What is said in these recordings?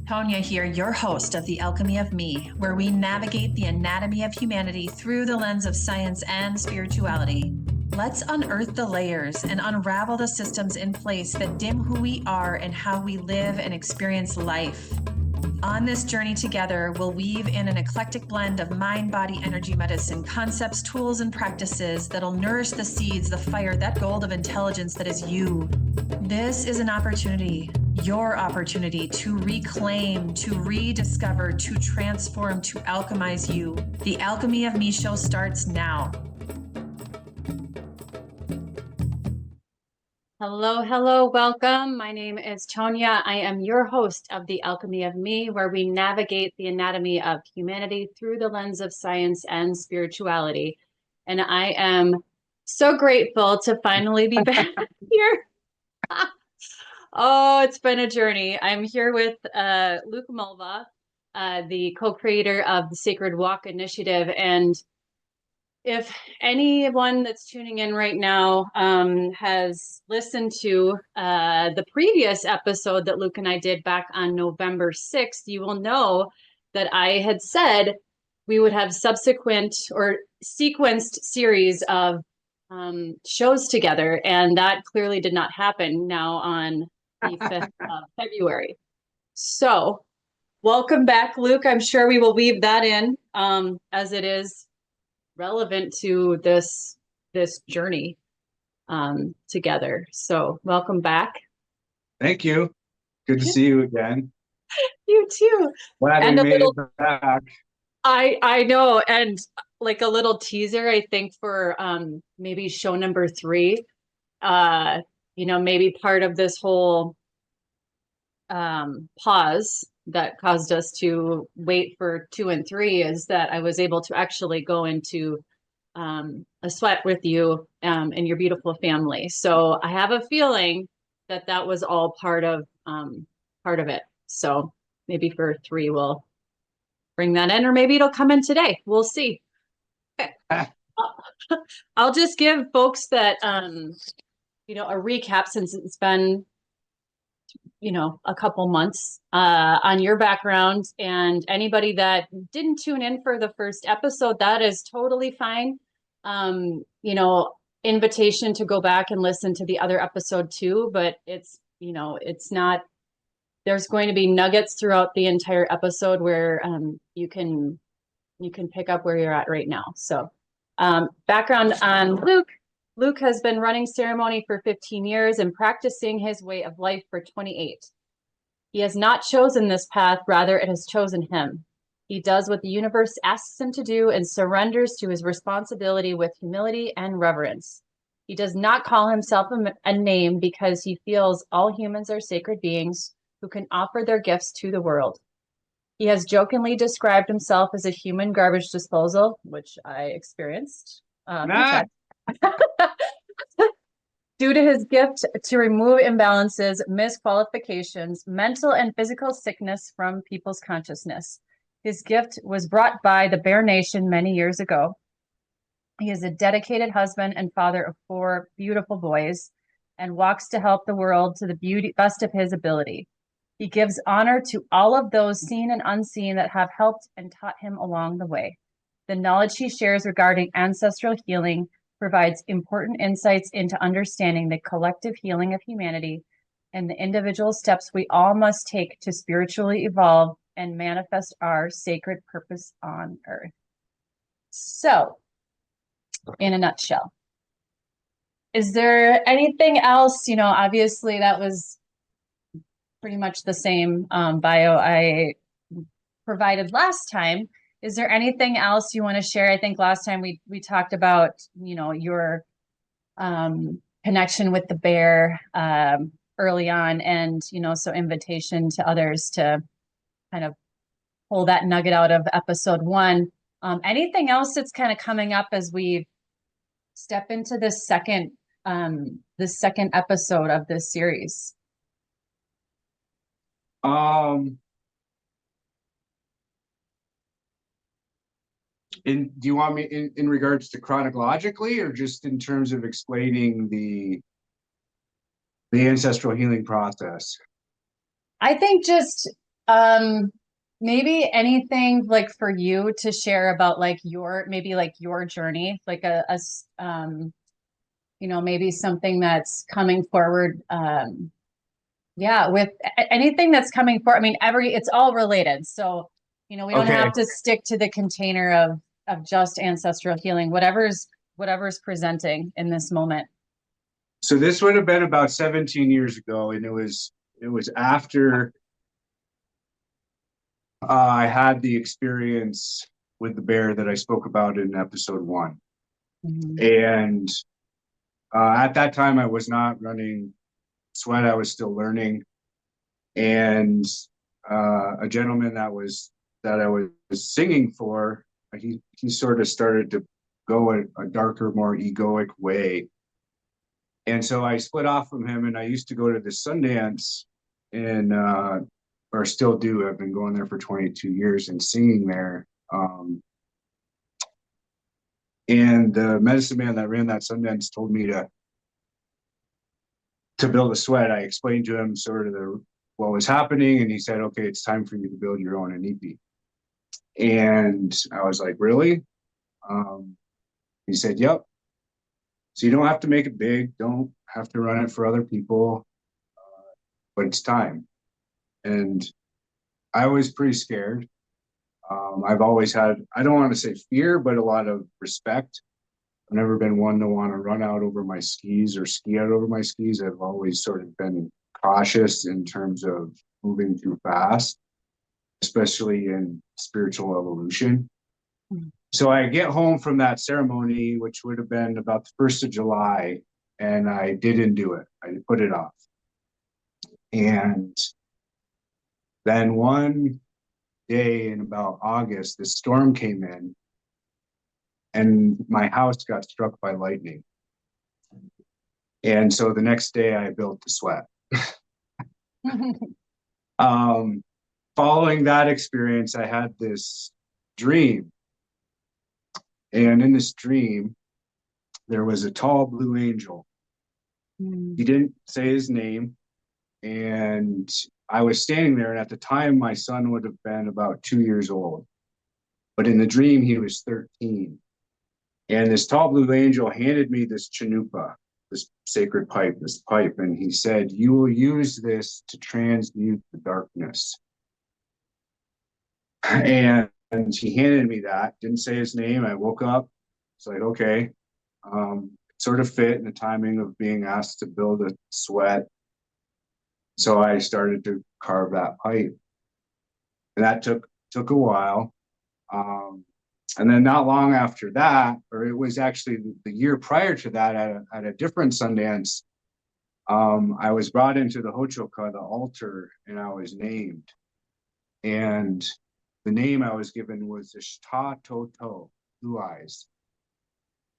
Tonia here, your host of The Alchemy of Me, where we navigate the anatomy of humanity through the lens of science and spirituality. Let's unearth the layers and unravel the systems in place that dim who we are and how we live and experience life. On this journey together, we'll weave in an eclectic blend of mind, body, energy, medicine, concepts, tools, and practices that'll nourish the seeds, the fire, that gold of intelligence that is you. This is an opportunity, your opportunity to reclaim, to rediscover, to transform, to alchemize you. The Alchemy of Me show starts now. Hello, welcome. My name is Tonia. I am your host of The Alchemy of Me, where we navigate the anatomy of humanity through the lens of science and spirituality. And I am so grateful to finally be back here. Oh, it's been a journey. I'm here with Luke Mulvaugh, the co-creator of the Sacred Walk Initiative. And if anyone that's tuning in right now has listened to the previous episode that Luke and I did back on November 6th, you will know that I had said we would have subsequent or sequenced series of shows together. And that clearly did not happen now on the 5th of February. So welcome back, Luke. I'm sure we will weave that in as it is relevant to this journey together. So welcome back. Thank you. Good to see you again. You too. Glad we made it back. I know, and like a little teaser, I think, for maybe show number 3. Maybe part of this whole pause that caused us to wait for 2 and 3 is that I was able to actually go into a sweat with you and your beautiful family. So I have a feeling that was all part of it. So maybe for 3 we'll bring that in, or maybe it'll come in today. We'll see. Okay. I'll just give folks that a recap, since it's been a couple months on your background, and anybody that didn't tune in for the first episode, that is totally fine. Invitation to go back and listen to the other episode too, but it's not, there's going to be nuggets throughout the entire episode where you can pick up where you're at right now. So background on Luke. Luke has been running ceremony for 15 years and practicing his way of life for 28. He has not chosen this path, rather it has chosen him. He does what the universe asks him to do and surrenders to his responsibility with humility and reverence. He does not call himself a name because he feels all humans are sacred beings who can offer their gifts to the world. He has jokingly described himself as a human garbage disposal, which I experienced. Due to his gift to remove imbalances, misqualifications, mental and physical sickness from people's consciousness. His gift was brought by the Bear Nation many years ago. He is a dedicated husband and father of 4 beautiful boys and walks to help the world to the best of his ability. He gives honor to all of those seen and unseen that have helped and taught him along the way. The knowledge he shares regarding ancestral healing provides important insights into understanding the collective healing of humanity and the individual steps we all must take to spiritually evolve and manifest our sacred purpose on earth. So, in a nutshell, is there anything else? Obviously that was pretty much the same bio I provided last time. Is there anything else you want to share? I think last time we talked about, your connection with the bear early on, and, so invitation to others to kind of pull that nugget out of episode 1. Anything else that's kind of coming up as we step into this second episode of this series? Do you want me in regards to chronologically, or just in terms of explaining the ancestral healing process? I think just Maybe anything like for you to share about like maybe like your journey, like maybe something that's coming forward. Yeah, with anything that's coming forward. I mean, it's all related. So, we don't Okay. have to stick to the container of just ancestral healing, whatever's presenting in this moment. So this would have been about 17 years ago, and it was after I had the experience with the bear that I spoke about in episode 1. Mhm. And at that time, I was not running sweat. I was still learning. And a gentleman that I was singing for, he sort of started to go a darker, more egoic way. And so I split off from him, and I used to go to the Sundance in or still do. I've been going there for 22 years and singing there. And the medicine man that ran that Sundance told me to build a sweat. I explained to him sort of what was happening, and he said, "Okay, it's time for you to build your own inipi." And I was like, "Really?" He said, "Yep. So you don't have to make it big. Don't have to run it for other people, but it's time." And I was pretty scared. I've always had, I don't want to say fear, but a lot of respect. I've never been one to want to run out over my skis or ski out over my skis. I've always sort of been cautious in terms of moving too fast, especially in spiritual evolution. Mhm. So I get home from that ceremony, which would have been about the 1st of July, and I didn't do it. I put it off. And then one day in about August, this storm came in, and my house got struck by lightning. And so the next day I built the sweat. Um, Following that experience, I had this dream. And in this dream, there was a tall blue angel. He didn't say his name. And I was standing there. And at the time, my son would have been about 2 years old. But in the dream, he was 13. And this tall blue angel handed me this chanupa, this sacred pipe, this pipe. And he said, "You will use this to transmute the darkness." And he handed me that, didn't say his name. I woke up. It's like, okay. Sort of fit in the timing of being asked to build a sweat. So I started to carve that pipe. And that took a while. Um, and then not long after that, or it was actually the year prior to that at a different Sundance, I was brought into the Hochoka, the altar, and I was named. And the name I was given was Ishta Toto, Blue Eyes.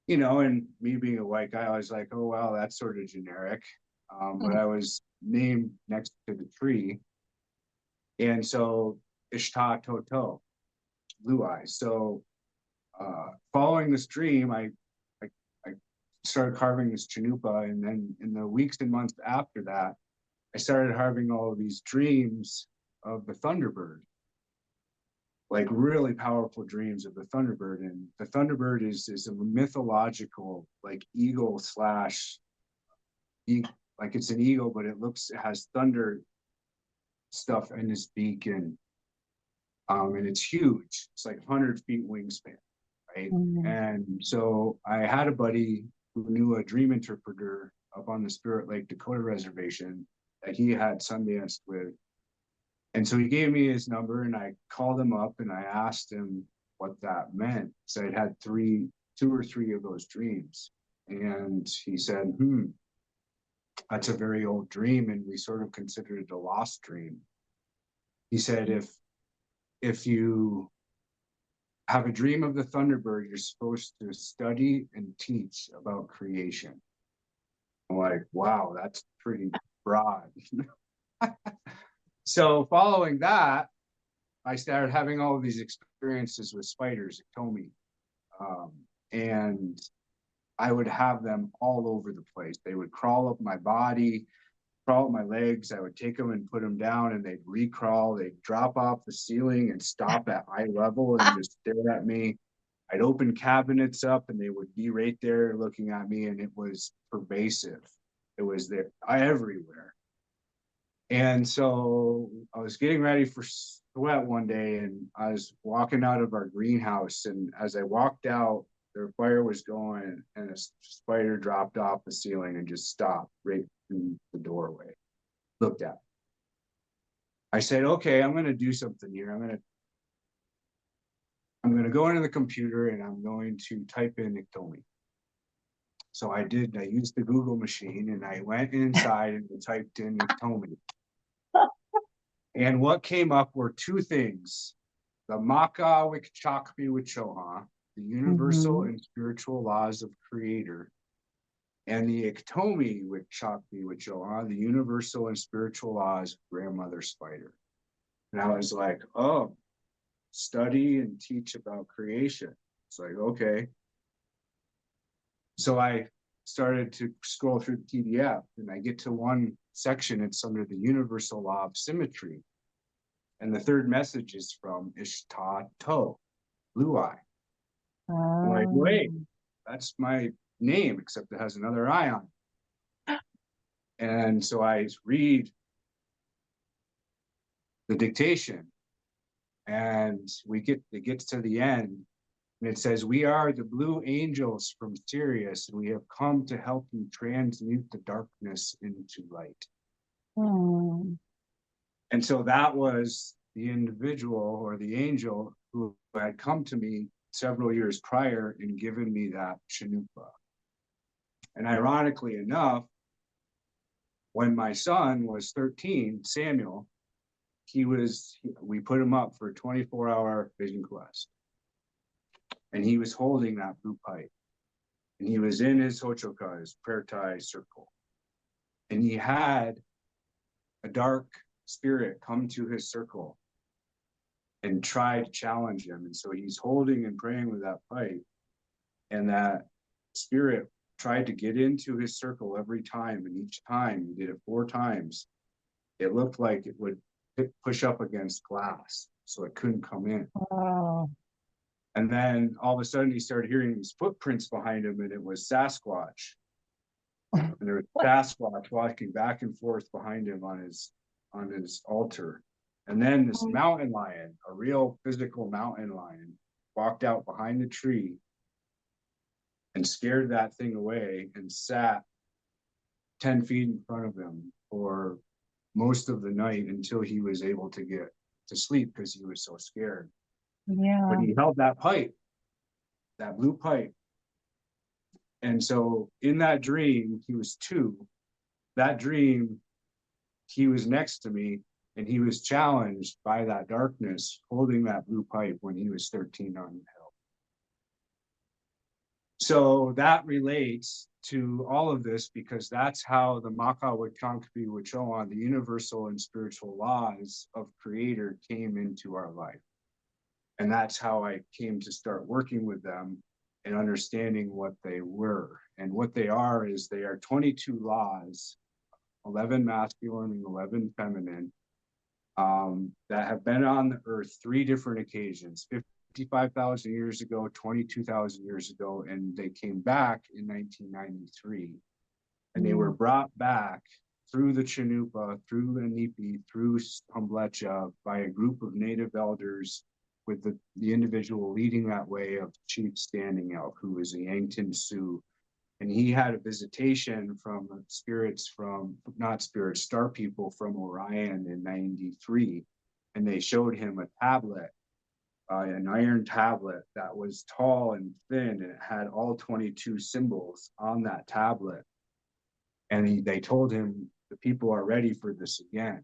And me being a white guy, I was like, oh, wow, that's sort of generic. But I was named next to the tree. And so Ishta Toto, Blue Eyes. So following this dream, I started carving this chanupa. And then in the weeks and months after that, I started having all of these dreams of the Thunderbird, like really powerful dreams of the Thunderbird. And the Thunderbird is a mythological like eagle slash like it's an eagle, but it has thunder stuff in his beak, and it's huge. It's like 100 feet wingspan, right? Mhm. And so I had a buddy who knew a dream interpreter up on the Spirit Lake Dakota reservation that he had Sundanced with. And so he gave me his number, and I called him up and I asked him what that meant. So I'd had two or three of those dreams. And he said, that's a very old dream, and we sort of considered it a lost dream. He said, if you have a dream of the Thunderbird, you're supposed to study and teach about creation. I'm like, wow, that's pretty broad. So following that, I started having all of these experiences with spiders at Tomi. And I would have them all over the place. They would crawl up my body. crawl with my legs. I would take them and put them down, and they'd recrawl. They'd drop off the ceiling and stop at eye level and just stare at me. I'd open cabinets up, and they would be right there looking at me, and it was pervasive. It was there everywhere. And so I was getting ready for sweat one day, and I was walking out of our greenhouse, and as I walked out, their fire was going, and a spider dropped off the ceiling and just stopped right in the doorway. Looked at me. I said, okay, I'm going to do something here. I'm going to go into the computer, and I'm going to type in Tonia. So I did. I used the Google machine, and I went inside and typed in Tonia. And what came up were two things: the Maka Wikchakpi Wichoha, the universal and spiritual laws of Creator, and the Iktomi Wikchakpi Wichoha, the universal and spiritual laws of Grandmother Spider. And I was like, oh, study and teach about creation. It's like, okay. So I started to scroll through the PDF, and I get to one section. It's under the universal law of symmetry. And the third message is from Ishta To, blue eye. I'm like, wait, that's my name, except it has another eye on it. And so I read the dictation, and it gets to the end, and it says, we are the blue angels from Sirius, and we have come to help you transmute the darkness into light. And so that was the individual or the angel who had come to me several years prior and given me that Chanupa. And ironically enough, when my son was 13, Samuel, we put him up for a 24-hour vision quest. And he was holding that blue pipe. And he was in his Hochoka, his prayer tie circle. And he had a dark spirit come to his circle and try to challenge him. And so he's holding and praying with that pipe. And that spirit tried to get into his circle every time. And each time he did it 4 times. It looked like it would push up against glass, so it couldn't come in. Oh. And then all of a sudden he started hearing these footprints behind him, and it was Sasquatch. And there was Sasquatch walking back and forth behind him on his altar. And then this mountain lion, a real physical mountain lion, walked out behind the tree and scared that thing away and sat 10 feet in front of him for most of the night until he was able to get to sleep because he was so scared. Yeah. But he held that pipe, that blue pipe. And so in that dream, he was 2. That dream, he was next to me, and he was challenged by that darkness holding that blue pipe when he was 13 on the hill. So that relates to all of this, because that's how the Maka Wikankpi Wichoan, the universal and spiritual laws of Creator, came into our life. And that's how I came to start working with them and understanding what they were. And what they are is they are 22 laws, 11 masculine and 11 feminine, that have been on the earth 3 different occasions, 55,000 years ago, 22,000 years ago, and they came back in 1993. And they were brought back through the Chanupa, through Anipi, through Humblecha by a group of native elders, with the individual leading that way of Chief Standing Elk, who was a Yankton Sioux. And he had a visitation from star people from Orion in 93. And they showed him a tablet, an iron tablet that was tall and thin, and it had all 22 symbols on that tablet. And they told him, the people are ready for this again.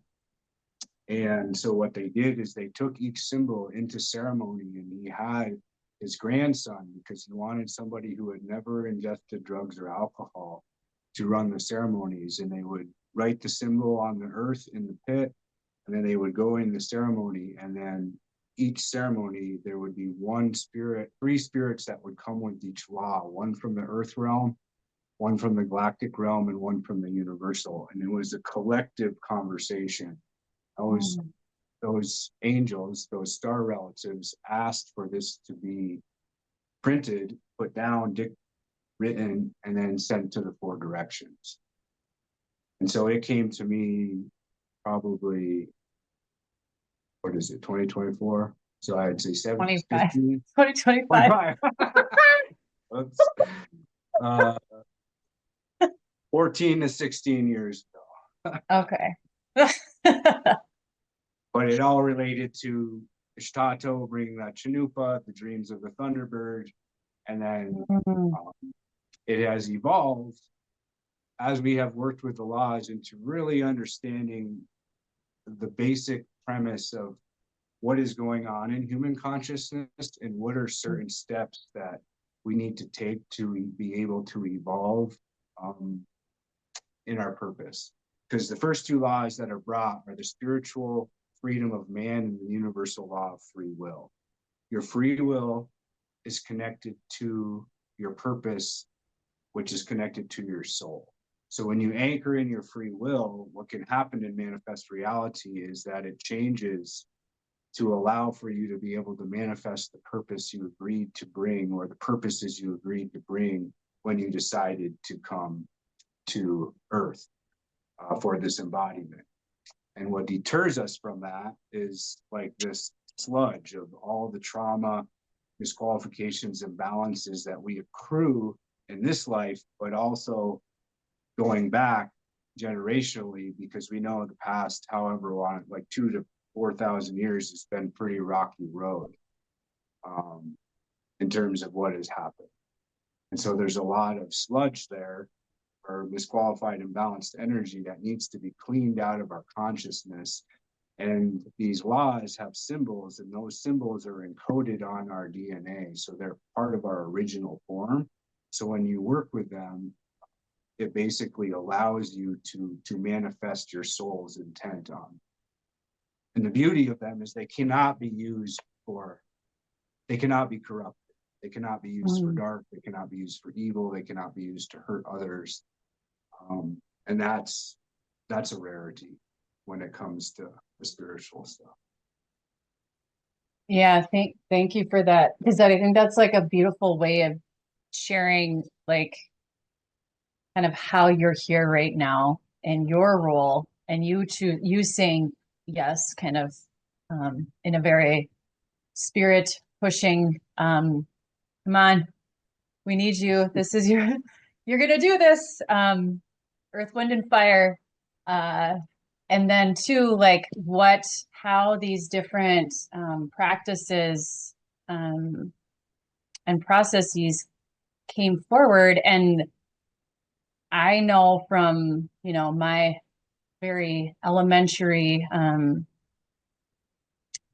And so what they did is they took each symbol into ceremony, and he had his grandson, because he wanted somebody who had never ingested drugs or alcohol to run the ceremonies. And they would write the symbol on the earth in the pit, and then they would go in the ceremony, and then each ceremony there would be 3 spirits that would come with each law, one from the earth realm, one from the galactic realm and one from the universal. And it was a collective conversation. Those angels, those star relatives asked for this to be printed, put down, written, and then sent to the four directions. And so it came to me probably, what is it, 2024? So I'd say 25. 15, 2025. 25. Oops. 14 to 16 years ago. Okay. But it all related to Ishtato bringing that Chanupa, the dreams of the Thunderbird, and then it has evolved as we have worked with the laws into really understanding the basic premise of what is going on in human consciousness and what are certain steps that we need to take to be able to evolve in our purpose. Because the first two laws that are brought are the spiritual freedom of man and the universal law of free will. Your free will is connected to your purpose, which is connected to your soul. So when you anchor in your free will, what can happen in manifest reality is that it changes to allow for you to be able to manifest the purpose you agreed to bring, or the purposes you agreed to bring when you decided to come to Earth for this embodiment. And what deters us from that is like this sludge of all the trauma, disqualifications, imbalances that we accrue in this life, but also going back generationally, because we know the past, however long, like 2,000 to 4,000 years, has been pretty rocky road in terms of what has happened. And so there's a lot of sludge there, or misqualified, imbalanced energy that needs to be cleaned out of our consciousness. And these laws have symbols, and those symbols are encoded on our DNA. So they're part of our original form. So when you work with them, it basically allows you to manifest your soul's intent on. And the beauty of them is they cannot be used for, they cannot be corrupted. They cannot be used for dark. They cannot be used for evil. They cannot be used to hurt others. And that's a rarity when it comes to the spiritual stuff. Yeah, thank you for that, because I think that's like a beautiful way of sharing, like, kind of how you're here right now and your role, and you saying yes, kind of in a very spirit pushing, come on, we need you. This is you're gonna do this. Earth, wind, and fire. And then too, like how these different practices and processes came forward. And I know from, my very elementary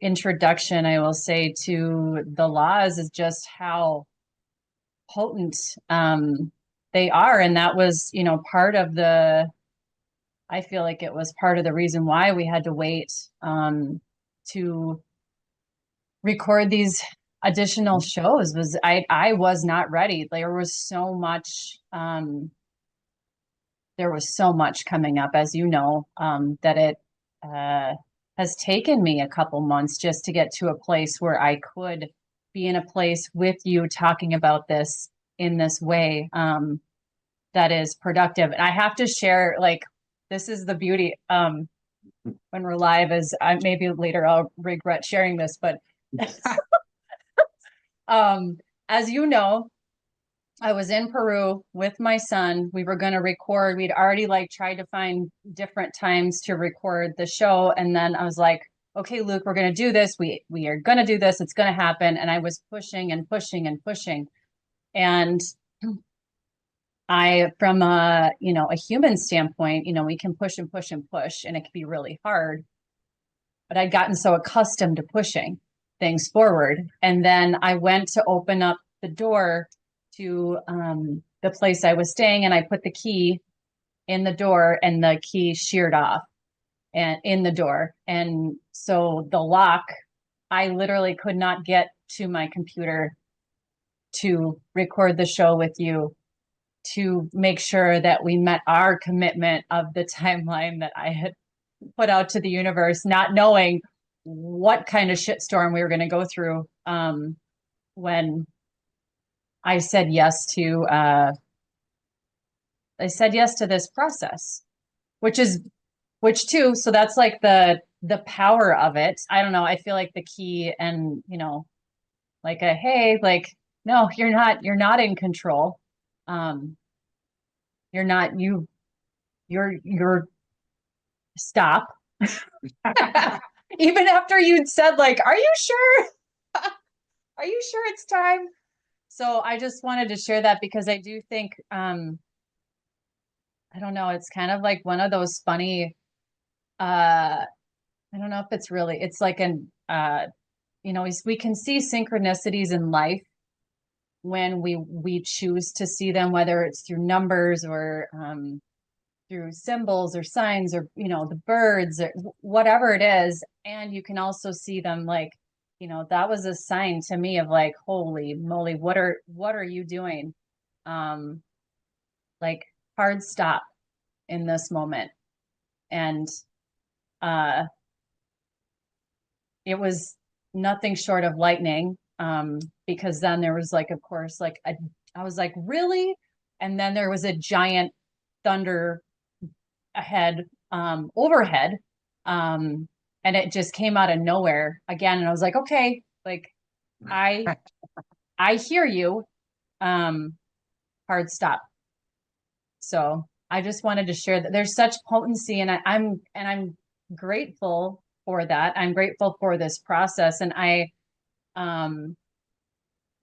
introduction, I will say, to the laws, is just how potent they are. And that was, part of I feel like it was part of the reason why we had to wait to record these additional shows. Was I was not ready. There was so much coming up, as you know, that it has taken me a couple months just to get to a place where I could be in a place with you talking about this in this way that is productive. And I have to share, like, this is the beauty when we're live, is maybe later I'll regret sharing this, but as you know, I was in Peru with my son. We were going to record. We'd already tried to find different times to record the show. And then I was like, okay, Luke, we're going to do this. We are going to do this. It's going to happen. And I was pushing and pushing and pushing. And from a human standpoint, we can push and push and push, and it can be really hard. But I'd gotten so accustomed to pushing things forward. And then I went to open up the door to the place I was staying, and I put the key in the door, and the key sheared off and in the door. And so the lock, I literally could not get to my computer to record the show with you to make sure that we met our commitment of the timeline that I had put out to the universe, not knowing what kind of shitstorm we were going to go through when I said yes to this process, which too, so that's like the power of it. I don't know. I feel like the key, and like hey, like, no, you're not in control. You're not, you're stop. Even after you'd said, like, are you sure? Are you sure it's time? So I just wanted to share that because I do think, I don't know, it's kind of like one of those funny, I don't know if it's like we can see synchronicities in life when we choose to see them, whether it's through numbers or through symbols or signs or the birds or whatever it is. And you can also see them like, that was a sign to me of like, holy moly, what are you doing? Like, hard stop in this moment. And it was nothing short of lightning, because then there was like, of course, like I was like, really? And then there was a giant thunder overhead, and it just came out of nowhere again. And I was like, okay, like, I hear you. Hard stop. So I just wanted to share that there's such potency, and I'm grateful for that. I'm grateful for this process, and I'm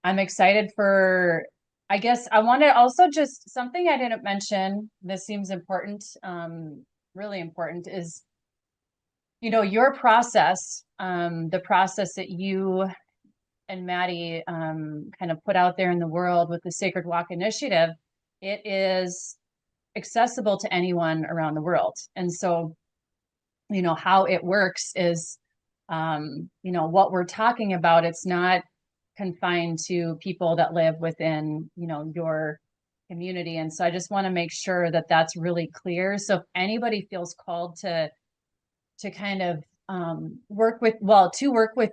excited for, I guess I want to also, just something I didn't mention, this seems important, really important, is, your process, the process that you and Maddie kind of put out there in the world with the Sacred Walk Initiative. It is accessible to anyone around the world. And so, how it works is, what we're talking about, it's not confined to people that live within, your community. And so I just want to make sure that that's really clear. So if anybody feels called to kind of work with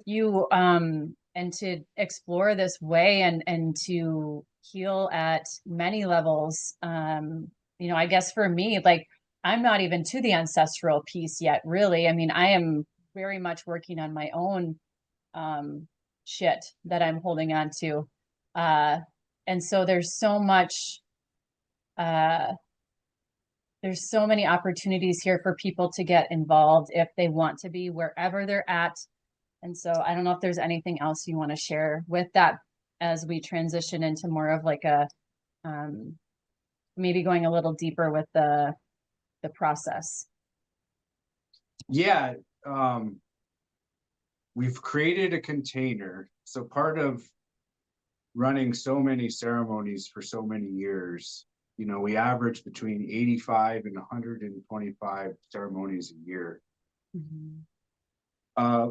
you, and to explore this way, and to heal at many levels. I guess for me, like, I'm not even to the ancestral piece yet, really. I mean, I am very much working on my own shit that I'm holding on to. And so there's so many opportunities here for people to get involved if they want to be, wherever they're at. And so I don't know if there's anything else you want to share with that as we transition into more of like a, maybe going a little deeper with the process. Yeah. We've created a container. So part of running so many ceremonies for so many years, we average between 85 and 125 ceremonies a year. Mm-hmm.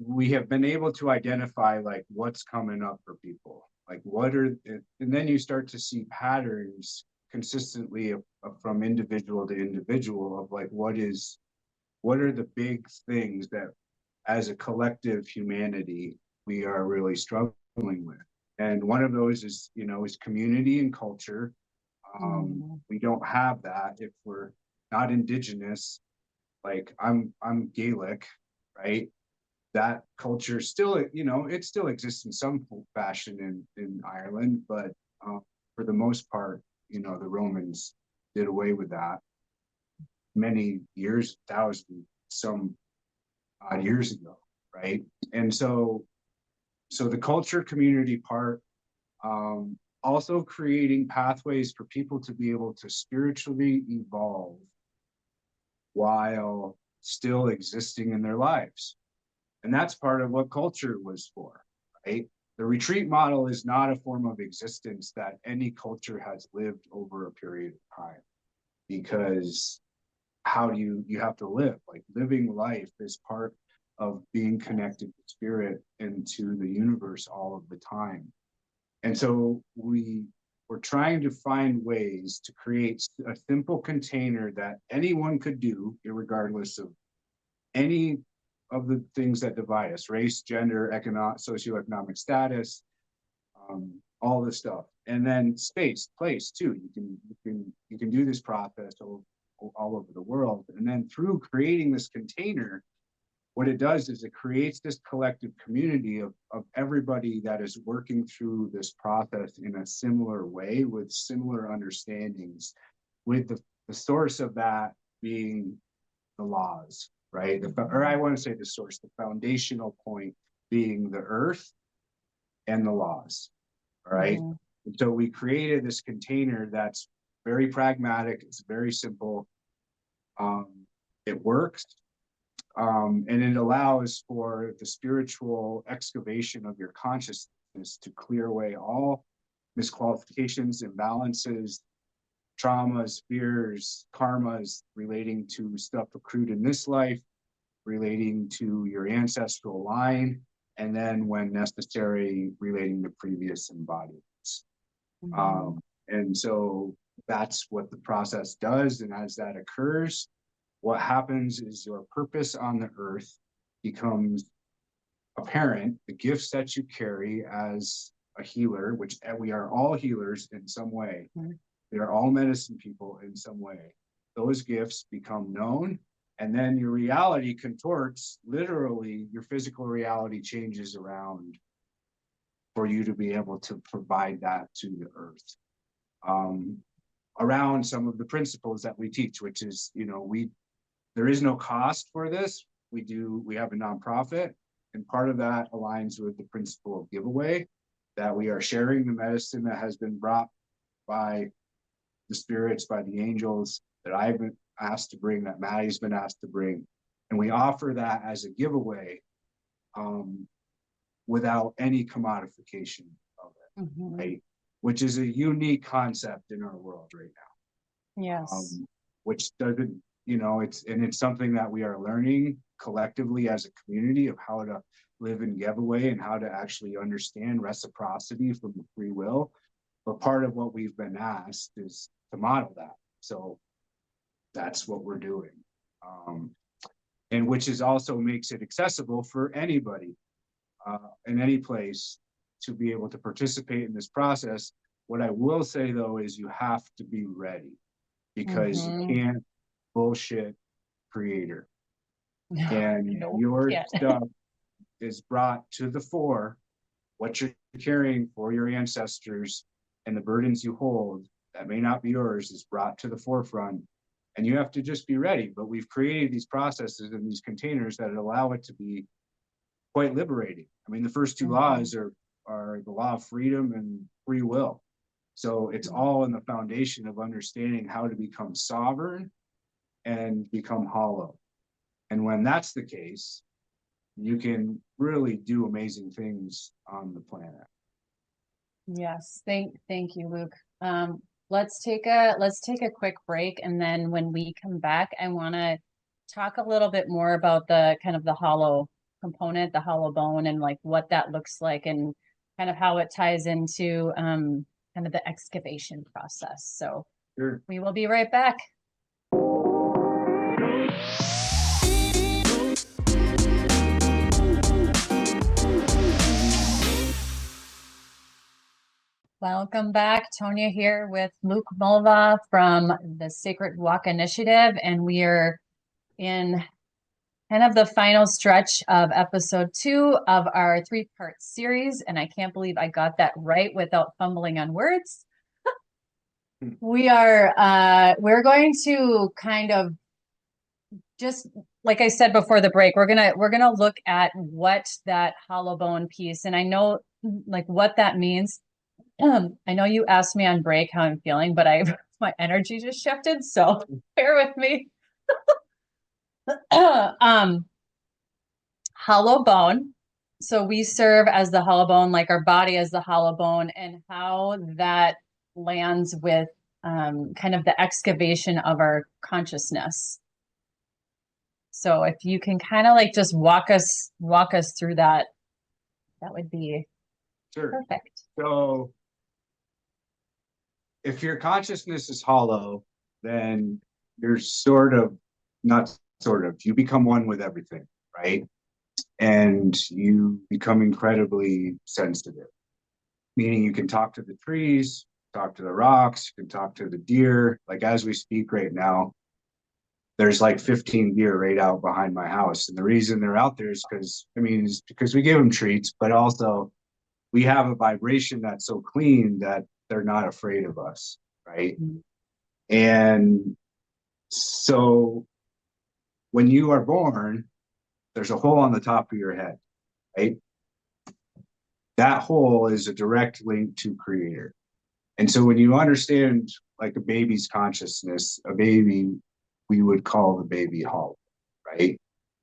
We have been able to identify like what's coming up for people, like and then you start to see patterns consistently from individual to individual of like, what are the big things that as a collective humanity we are really struggling with. And one of those is community and culture. We don't have that if we're not indigenous. Like I'm Gaelic, right? That culture still, it still exists in some fashion in Ireland, but for the most part, the Romans did away with that many years, some odd years ago, right? And so the culture community part, also creating pathways for people to be able to spiritually evolve while still existing in their lives. And that's part of what culture was for, right? The retreat model is not a form of existence that any culture has lived over a period of time, because how do you have to live? Like, living life is part of being connected to spirit and to the universe all of the time. And so we we're trying to find ways to create a simple container that anyone could do, regardless of any of the things that divide us: race, gender, economic, socioeconomic status, all this stuff. And then space, place too. You can do this process all over the world. And then through creating this container, what it does is it creates this collective community of everybody that is working through this process in a similar way with similar understandings, with the source of that being the laws, right? Or I want to say the source, the foundational point being the earth and the laws, all right? Mm-hmm. And so we created this container that's very pragmatic, it's very simple, it works, and it allows for the spiritual excavation of your consciousness to clear away all misqualifications, imbalances, traumas, fears, karmas relating to stuff accrued in this life, relating to your ancestral line, and then when necessary, relating to previous embodiments. Mm-hmm. And so that's what the process does. And as that occurs, what happens is your purpose on the earth becomes apparent. The gifts that you carry as a healer, which we are all healers in some way, Mm-hmm. we are all medicine people in some way. Those gifts become known, and then your reality contorts, literally, your physical reality changes around for you to be able to provide that to the earth. Around some of the principles that we teach, which is, there is no cost for this. We have a nonprofit, and part of that aligns with the principle of giveaway, that we are sharing the medicine that has been brought by the spirits, by the angels, that I've been asked to bring, that Maddie's been asked to bring. And we offer that as a giveaway, without any commodification of it, Mm-hmm. right? Which is a unique concept in our world right now. Yes. Which doesn't, it's something that we are learning collectively as a community of how to live in giveaway and how to actually understand reciprocity from the free will. But part of what we've been asked is to model that. So that's what we're doing. And which is also makes it accessible for anybody in any place to be able to participate in this process. What I will say though is you have to be ready, because you can't bullshit creator. And your stuff is brought to the fore, what you're carrying for your ancestors and the burdens you hold that may not be yours is brought to the forefront, and you have to just be ready. But we've created these processes and these containers that allow it to be quite liberating. I mean, the first two laws are the law of freedom and free will. So it's all in the foundation of understanding how to become sovereign and become hollow. And when that's the case, you can really do amazing things on the planet. Yes. Thank you, Luke. Let's take a quick break, and then when we come back, I want to talk a little bit more about the kind of the hollow component, the hollow bone, and like what that looks like, and kind of how it ties into kind of the excavation process. So Sure. We will be right back. Welcome back. Tonia here with Luke Mulvaugh from the Sacred Walk Initiative, and we are in kind of the final stretch of episode 2 of our 3-part series, and I can't believe I got that right without fumbling on words. We're going to kind of, just like I said before the break, we're gonna look at what that hollow bone piece, and I know like what that means. I know you asked me on break how I'm feeling, but my energy just shifted, so bear with me. Hollow bone. So we serve as the hollow bone, like our body as the hollow bone, and how that lands with kind of the excavation of our consciousness. So if you can kind of like just walk us through that, that would be Sure. perfect. So if your consciousness is hollow, then you're sort of, not sort of, you become one with everything, right? And you become incredibly sensitive, meaning you can talk to the trees, talk to the rocks, you can talk to the deer. Like as we speak right now, there's like 15 deer right out behind my house. And the reason they're out there is because, I mean, is because we give them treats, but also we have a vibration that's so clean that they're not afraid of us, right? And so when you are born, there's a hole on the top of your head, right? That hole is a direct link to creator. And so when you understand like a baby's consciousness, a baby, we would call the baby hollow, right?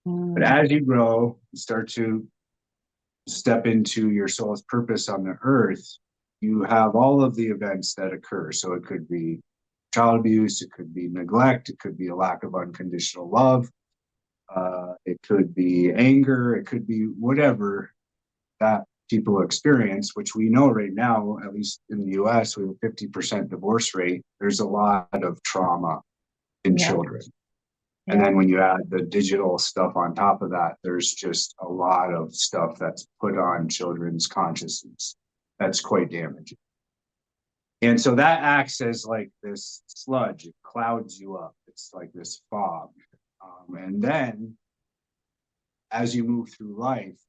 But as you grow, you start to step into your soul's purpose on the earth, you have all of the events that occur. So it could be child abuse, it could be neglect, it could be a lack of unconditional love, it could be anger, it could be whatever that people experience, which we know right now, at least in the US, we have a 50% divorce rate. There's a lot of trauma in children. And then when you add the digital stuff on top of that, there's just a lot of stuff that's put on children's consciousness that's quite damaging. And so that acts as like this sludge, it clouds you up. It's like this fog. And then as you move through life,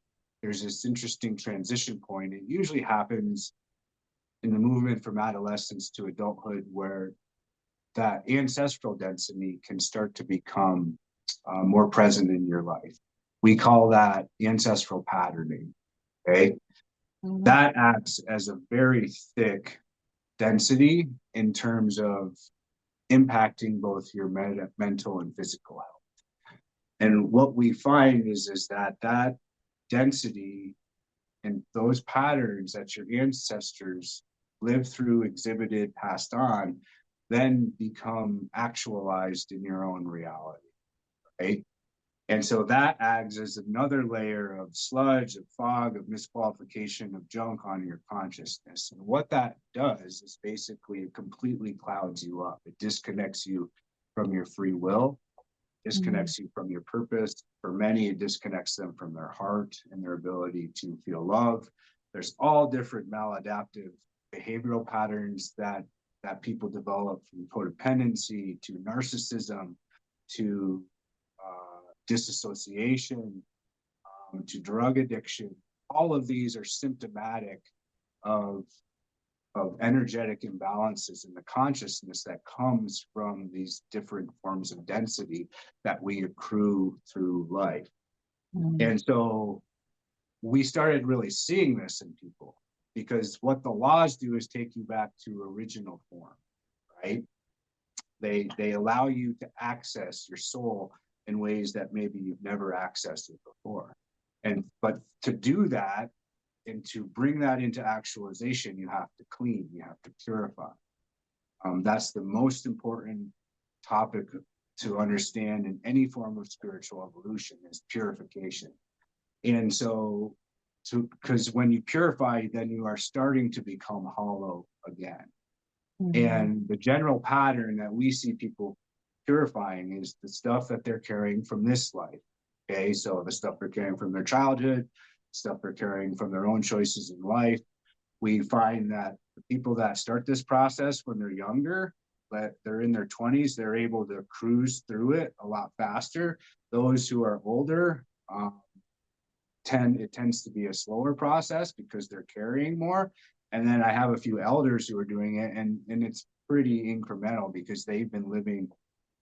there's this interesting transition point. It usually happens in the movement from adolescence to adulthood, where that ancestral density can start to become more present in your life. We call that ancestral patterning, okay? That acts as a very thick density in terms of impacting both your mental and physical health. And what we find is that density and those patterns that your ancestors lived through, exhibited, passed on, then become actualized in your own reality, right? And so that acts as another layer of sludge, of fog, of misqualification, of junk on your consciousness. And what that does is basically it completely clouds you up. It disconnects you from your free will, disconnects you from your purpose. For many, it disconnects them from their heart and their ability to feel love. There's all different maladaptive behavioral patterns that people develop, from codependency to narcissism to disassociation to drug addiction. All of these are symptomatic of energetic imbalances in the consciousness that comes from these different forms of density that we accrue through life. And so we started really seeing this in people, because what the laws do is take you back to original form, right? They allow you to access your soul in ways that maybe you've never accessed it before. But to do that and to bring that into actualization, you have to clean, you have to purify. That's the most important topic to understand in any form of spiritual evolution, is purification. And so, because when you purify, then you are starting to become hollow again. And the general pattern that we see people purifying is the stuff that they're carrying from this life. Okay, so the stuff they're carrying from their childhood, stuff they're carrying from their own choices in life. We find that the people that start this process when they're younger, but they're in their 20s, they're able to cruise through it a lot faster. Those who are older, it tends to be a slower process because they're carrying more. And then I have a few elders who are doing it, and it's pretty incremental because they've been living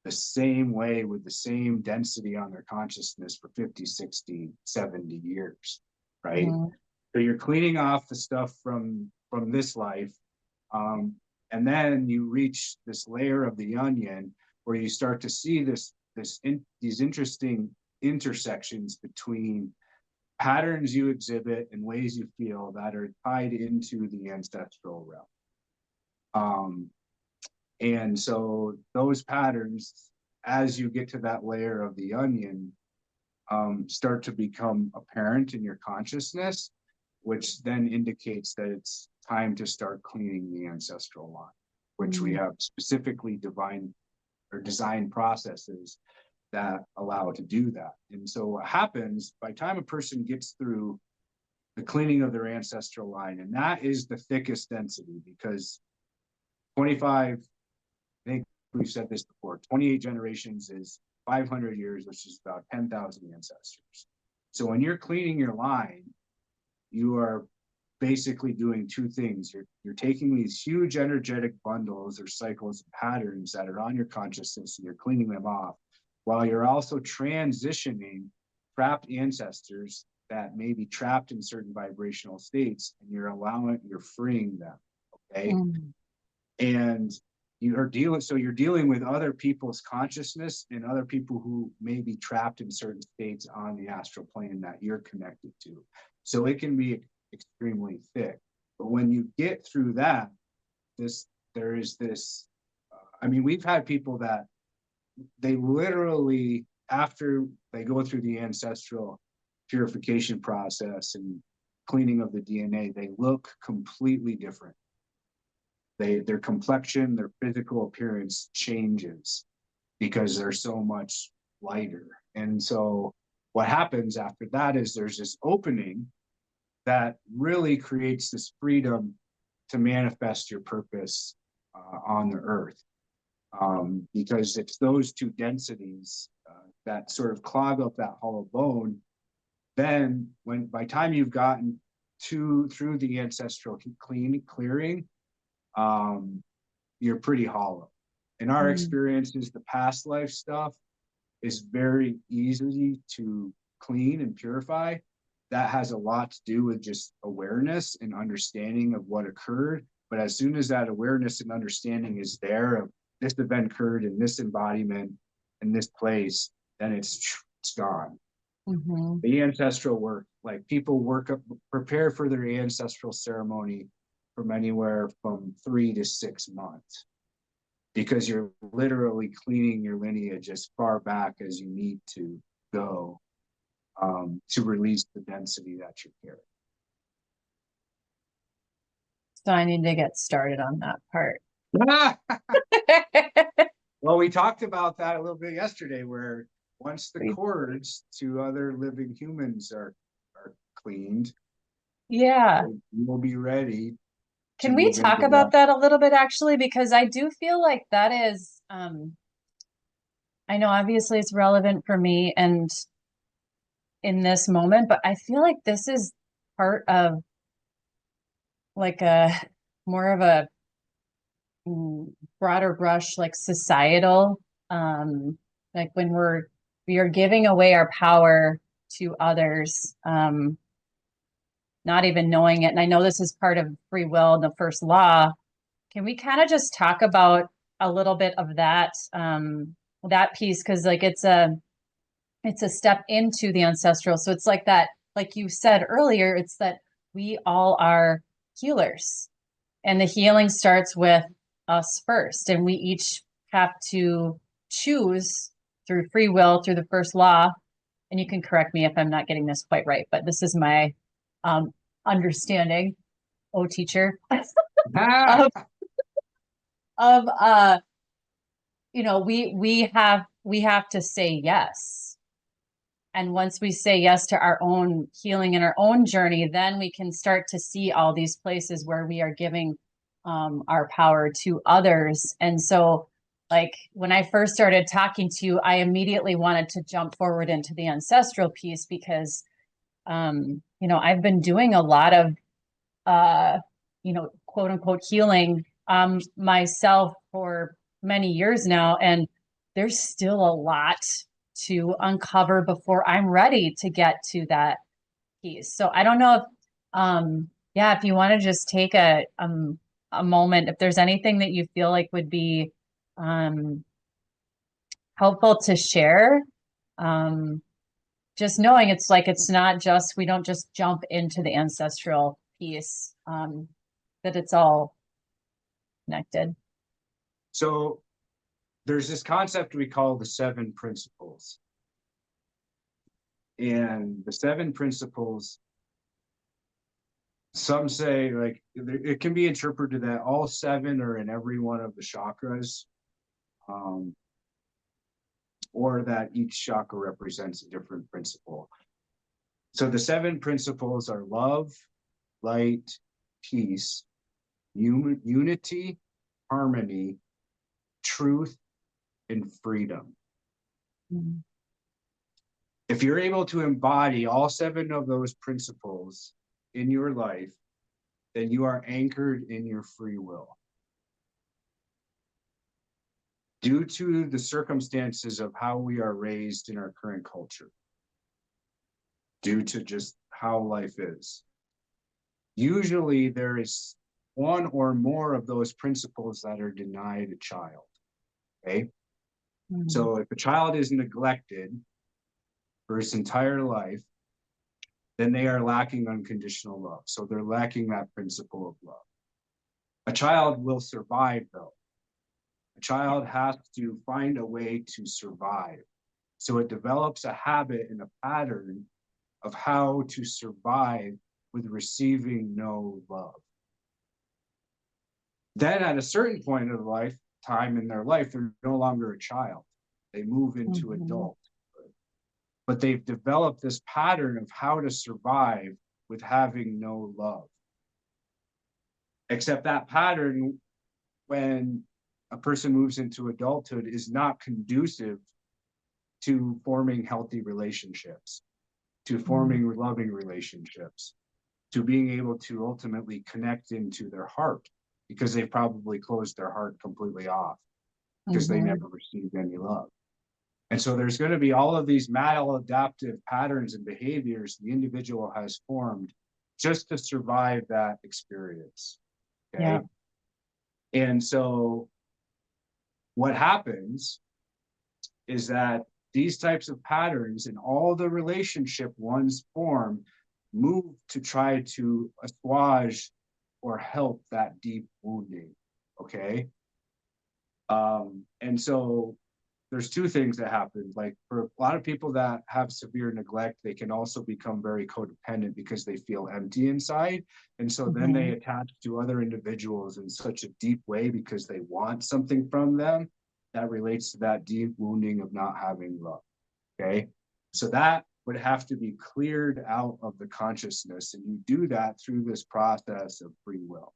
the same way with the same density on their consciousness for 50, 60, 70 years, right? So you're cleaning off the stuff from this life, and then you reach this layer of the onion where you start to see these interesting intersections between patterns you exhibit and ways you feel that are tied into the ancestral realm. And so those patterns, as you get to that layer of the onion, start to become apparent in your consciousness, which then indicates that it's time to start cleaning the ancestral line. which we have specifically designed processes that allow it to do that. And so what happens by the time a person gets through the cleaning of their ancestral line, and that is the thickest density, because 25, I think we've said this before, 28 generations is 500 years, which is about 10,000 ancestors. So when you're cleaning your line, you are basically doing two things. You're taking these huge energetic bundles or cycles and patterns that are on your consciousness, and you're cleaning them off, while you're also transitioning trapped ancestors that may be trapped in certain vibrational states, and you're freeing them. Okay. And you're dealing with other people's consciousness and other people who may be trapped in certain states on the astral plane that you're connected to. So it can be extremely thick. But when you get through that, we've had people that they literally, after they go through the ancestral purification process and cleaning of the DNA, they look completely different. Their complexion, their physical appearance changes because they're so much lighter. And so what happens after that is there's this opening that really creates this freedom to manifest your purpose on the earth. Because it's those two densities that sort of clog up that hollow bone. Then by the time you've gotten through the ancestral clearing, you're pretty hollow. In our experiences, the past life stuff is very easy to clean and purify. That has a lot to do with just awareness and understanding of what occurred. But as soon as that awareness and understanding is there of this event occurred in this embodiment in this place, then it's gone. The ancestral work, like people prepare for their ancestral ceremony from anywhere from 3 to 6 months, because you're literally cleaning your lineage as far back as you need to go to release the density that you're carrying. So I need to get started on that part. Well, we talked about that a little bit yesterday, where once the cords to other living humans are cleaned, we'll be ready. Can we talk about that a little bit, actually? Because I do feel like that is, I know obviously it's relevant for me and in this moment, but I feel like this is part of like more of a broader brush, like societal, like when we are giving away our power to others, not even knowing it. And I know this is part of free will, the first law. Can we kind of just talk about a little bit of that, that piece? Because like it's a step into the ancestral. So it's like that, like you said earlier, it's that we all are healers, and the healing starts with us first. And we each have to choose through free will, through the first law. And you can correct me if I'm not getting this quite right, but this is my understanding, teacher, of we have to say yes. And once we say yes to our own healing and our own journey, then we can start to see all these places where we are giving our power to others. And so, like, when I first started talking to you, I immediately wanted to jump forward into the ancestral piece because, I've been doing a lot of, quote unquote healing myself for many years now. And there's still a lot to uncover before I'm ready to get to that piece. So I don't know if, if you want to just take a moment, if there's anything that you feel like would be helpful to share, just knowing it's like, it's not just, we don't just jump into the ancestral piece, that it's all connected. So there's this concept we call the 7 principles. And the 7 principles Some say like it can be interpreted that all seven are in every one of the chakras, or that each chakra represents a different principle. So the seven principles are love, light, peace, unity, harmony, truth, and freedom. Mhm. If you're able to embody all seven of those principles in your life, then you are anchored in your free will. Due to the circumstances of how we are raised in our current culture, due to just how life is, usually there is one or more of those principles that are denied a child. Okay. Mhm. So if a child is neglected for its entire life, then they are lacking unconditional love. So they're lacking that principle of love. A child will survive though. A child has to find a way to survive. So it develops a habit and a pattern of how to survive with receiving no love. Then at a certain point of time in their life, they're no longer a child. They move into adult. But they've developed this pattern of how to survive with having no love. Except that pattern, when a person moves into adulthood, is not conducive to forming healthy relationships, to forming loving relationships, to being able to ultimately connect into their heart, because they've probably closed their heart completely off because they never received any love. And so there's going to be all of these maladaptive patterns and behaviors the individual has formed just to survive that experience. Okay. Yeah. And so what happens is that these types of patterns in all the relationship ones form move to try to assuage or help that deep wounding. Okay. And so there's two things that happen. Like for a lot of people that have severe neglect, they can also become very codependent because they feel empty inside. And so then they attach to other individuals in such a deep way because they want something from them that relates to that deep wounding of not having love. Okay. So that would have to be cleared out of the consciousness. And you do that through this process of free will.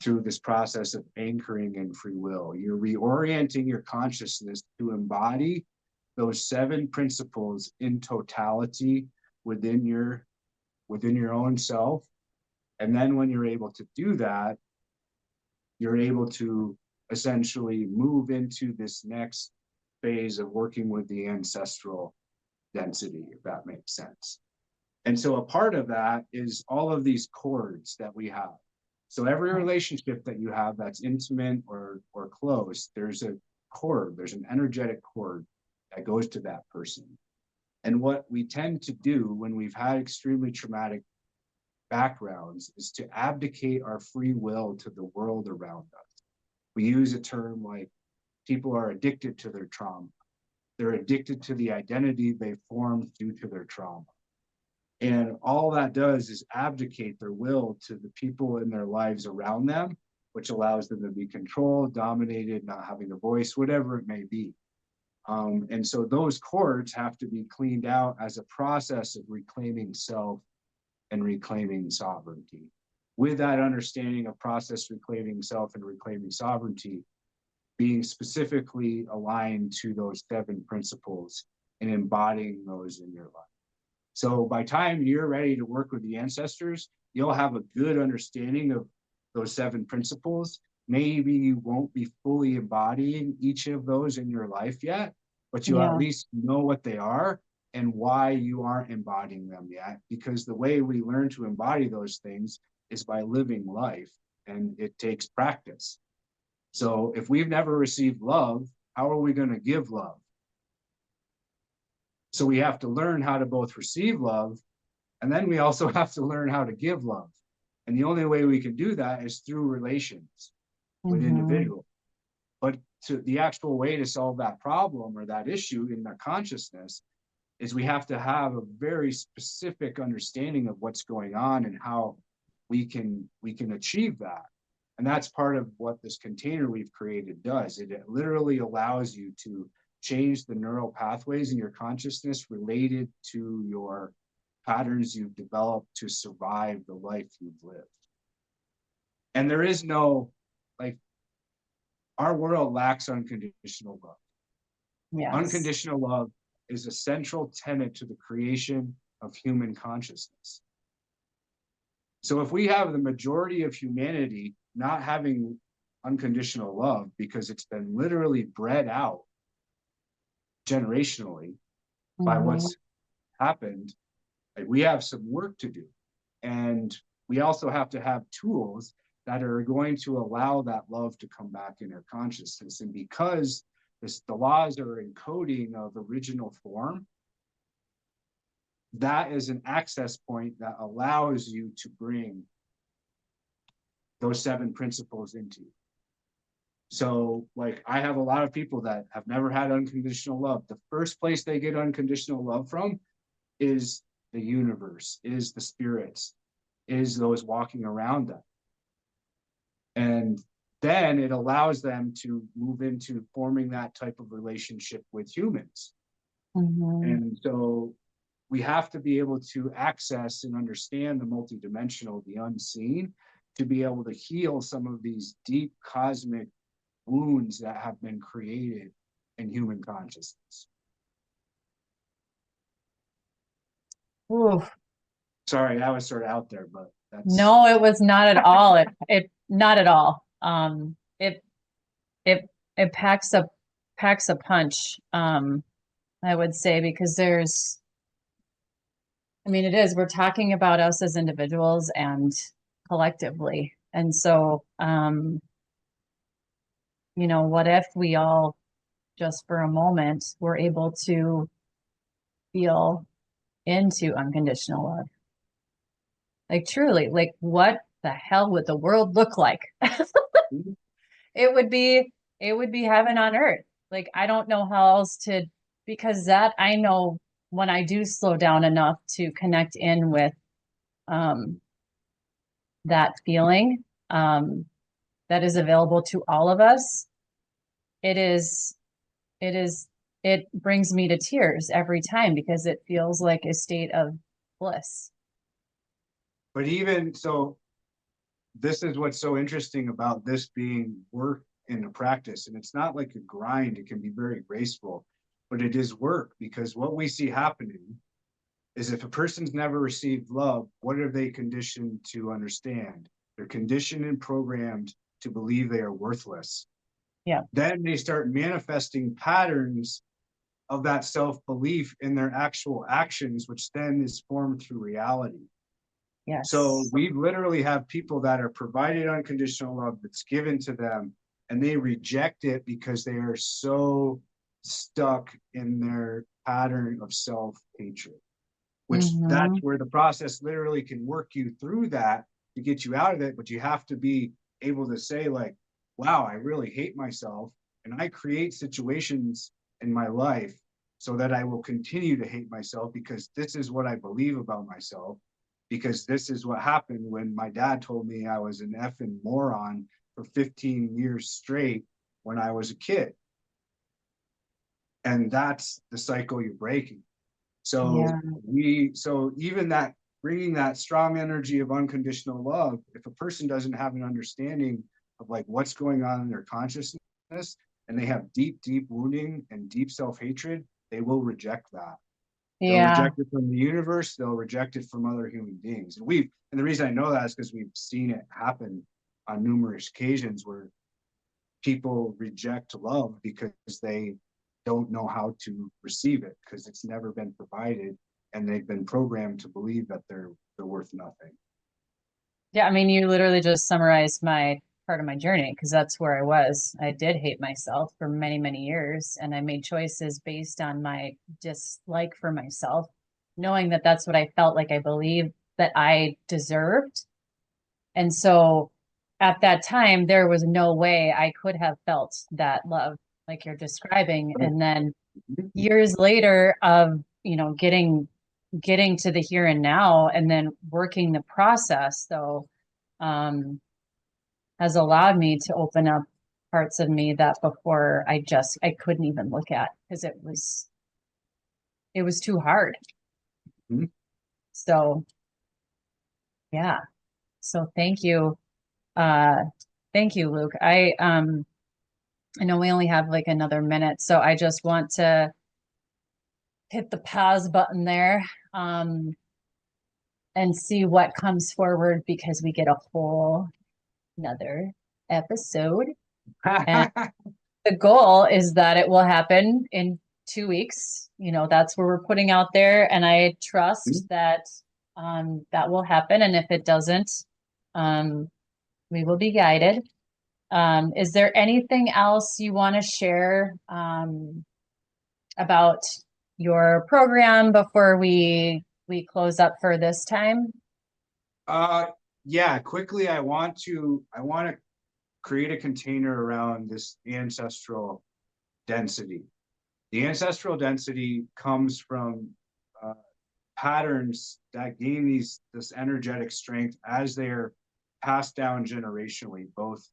Through this process of anchoring in free will. You're reorienting your consciousness to embody those seven principles in totality within your own self. And then when you're able to do that, you're able to essentially move into this next phase of working with the ancestral density, if that makes sense. And so a part of that is all of these cords that we have. So every relationship that you have that's intimate or close, there's a cord, there's an energetic cord that goes to that person. And what we tend to do when we've had extremely traumatic backgrounds is to abdicate our free will to the world around us. We use a term like people are addicted to their trauma. They're addicted to the identity they formed due to their trauma. And all that does is abdicate their will to the people in their lives around them, which allows them to be controlled, dominated, not having a voice, whatever it may be. And so those cords have to be cleaned out as a process of reclaiming self and reclaiming sovereignty. With that understanding of process reclaiming self and reclaiming sovereignty, being specifically aligned to those seven principles and embodying those in your life. So by time you're ready to work with the ancestors, you'll have a good understanding of those seven principles. Maybe you won't be fully embodying each of those in your life yet, but you'll at least know what they are and why you aren't embodying them yet. Because the way we learn to embody those things is by living life, and it takes practice. So if we've never received love, how are we going to give love? So we have to learn how to both receive love, and then we also have to learn how to give love. And the only way we can do that is through relations with individuals. But the actual way to solve that problem or that issue in the consciousness is we have to have a very specific understanding of what's going on and how we can achieve that. And that's part of what this container we've created does. It literally allows you to change the neural pathways in your consciousness related to your patterns you've developed to survive the life you've lived. And there is no, like, our world lacks unconditional love. Yes. Unconditional love is a central tenet to the creation of human consciousness. So if we have the majority of humanity not having unconditional love because it's been literally bred out generationally by what's happened, like, we have some work to do. And we also have to have tools that are going to allow that love to come back in our consciousness. And because the laws are encoding of original form, that is an access point that allows you to bring those 7 principles into you. So, like, I have a lot of people that have never had unconditional love. The first place they get unconditional love from is the universe, is the spirits, is those walking around them. And then it allows them to move into forming that type of relationship with humans. And so we have to be able to access and understand the multidimensional, the unseen, to be able to heal some of these deep cosmic wounds that have been created in human consciousness. Oof. Sorry, that was sort of out there, but that's... No, it was not at all. It not at all. It packs a punch, I would say, because it is, we're talking about us as individuals and collectively. And so, what if we all just for a moment were able to feel into unconditional love? Like, truly, like, what the hell would the world look like? It would be heaven on earth. Like, I don't know how else to, because that, I know when I do slow down enough to connect in with that feeling that is available to all of us, it brings me to tears every time, because it feels like a state of bliss. But even so, this is what's so interesting about this being work in a practice. And it's not like a grind. It can be very graceful, but it is work, because what we see happening is, if a person's never received love, what are they conditioned to understand? They're conditioned and programmed to believe they are worthless. Yeah. Then they start manifesting patterns of that self-belief in their actual actions, which then is formed through reality. Yes. So we literally have people that are provided unconditional love that's given to them, and they reject it because they are so stuck in their pattern of self-hatred, which that's where the process literally can work you through that to get you out of it. But you have to be able to say, like, wow, I really hate myself, and I create situations in my life so that I will continue to hate myself, because this is what I believe about myself. Because this is what happened when my dad told me I was an effing moron for 15 years straight when I was a kid. And that's the cycle you're breaking. So so even that, bringing that strong energy of unconditional love, if a person doesn't have an understanding of, like, what's going on in their consciousness, and they have deep, deep wounding and deep self-hatred, they will reject that. They'll reject it from the universe. They'll reject it from other human beings. And the reason I know that is because we've seen it happen on numerous occasions where people reject love because they don't know how to receive it, because it's never been provided, and they've been programmed to believe that they're worth nothing. Yeah, you literally just summarized my part of my journey, because that's where I was. I did hate myself for many, many years, and I made choices based on my dislike for myself, knowing that that's what I felt like I believed that I deserved. And so at that time, there was no way I could have felt that love like you're describing. And then years later of, getting to the here and now, and then working the process, though, has allowed me to open up parts of me that before I couldn't even look at because it was too hard. Mm-hmm. So yeah. So thank you. Thank you, Luke. I know we only have like another minute, so I just want to hit the pause button there, and see what comes forward because we get a whole another episode. And the goal is that it will happen in 2 weeks. You know, that's where we're putting out there. And I trust that that will happen. And if it doesn't, we will be guided. Is there anything else you want to share about your program before we close up for this time? Yeah, quickly, I want to create a container around this ancestral density. The ancestral density comes from patterns that gain this energetic strength as they're passed down generationally, both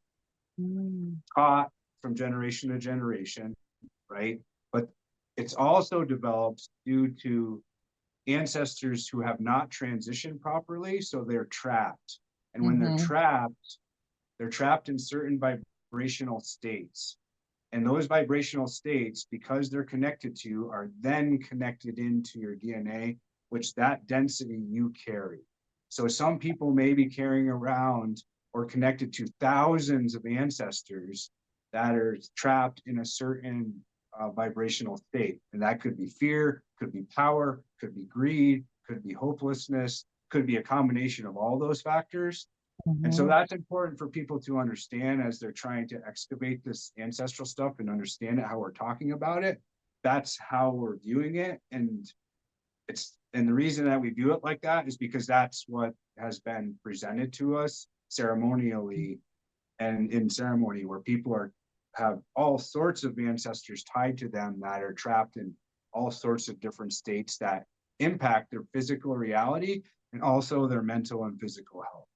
taught from generation to generation, right? But it's also developed due to ancestors who have not transitioned properly, so they're trapped. And when they're trapped in certain vibrational states. And those vibrational states, because they're connected to you, are then connected into your DNA, which that density you carry. So some people may be carrying around or connected to thousands of ancestors that are trapped in a certain vibrational state. And that could be fear, could be power, could be greed, could be hopelessness, could be a combination of all those factors. And so that's important for people to understand as they're trying to excavate this ancestral stuff and understand it, how we're talking about it. That's how we're viewing it. And the reason that we view it like that is because that's what has been presented to us ceremonially and in ceremony, where people have all sorts of ancestors tied to them that are trapped in all sorts of different states that impact their physical reality and also their mental and physical health.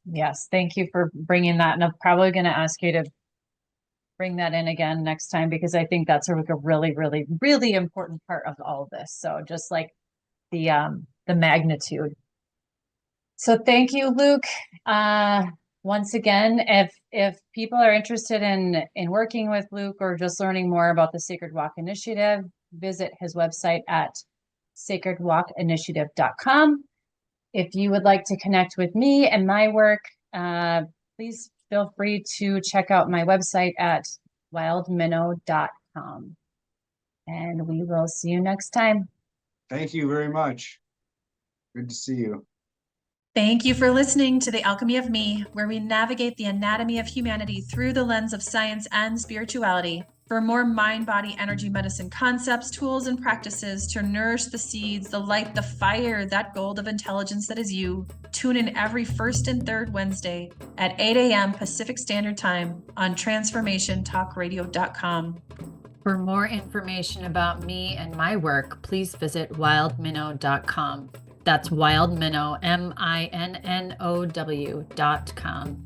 Yes. Thank you for bringing that. And I'm probably going to ask you to bring that in again next time, because I think that's like a really, really, really important part of all of this. So just like the magnitude. So thank you, Luke. Once again, if people are interested in working with Luke or just learning more about the Sacred Walk Initiative, visit his website at sacredwalkinitiative.com. If you would like to connect with me and my work, please feel free to check out my website at wildminnow.com. And we will see you next time. Thank you very much. Good to see you. Thank you for listening to The Alchemy of Me, where we navigate the anatomy of humanity through the lens of science and spirituality. For more mind-body energy medicine concepts, tools, and practices to nourish the seeds, the light, the fire, that gold of intelligence that is you, tune in every first and third Wednesday at 8 a.m. Pacific Standard Time on transformationtalkradio.com. For more information about me and my work, please visit wildminnow.com. That's wildminnow, MINNOW.com.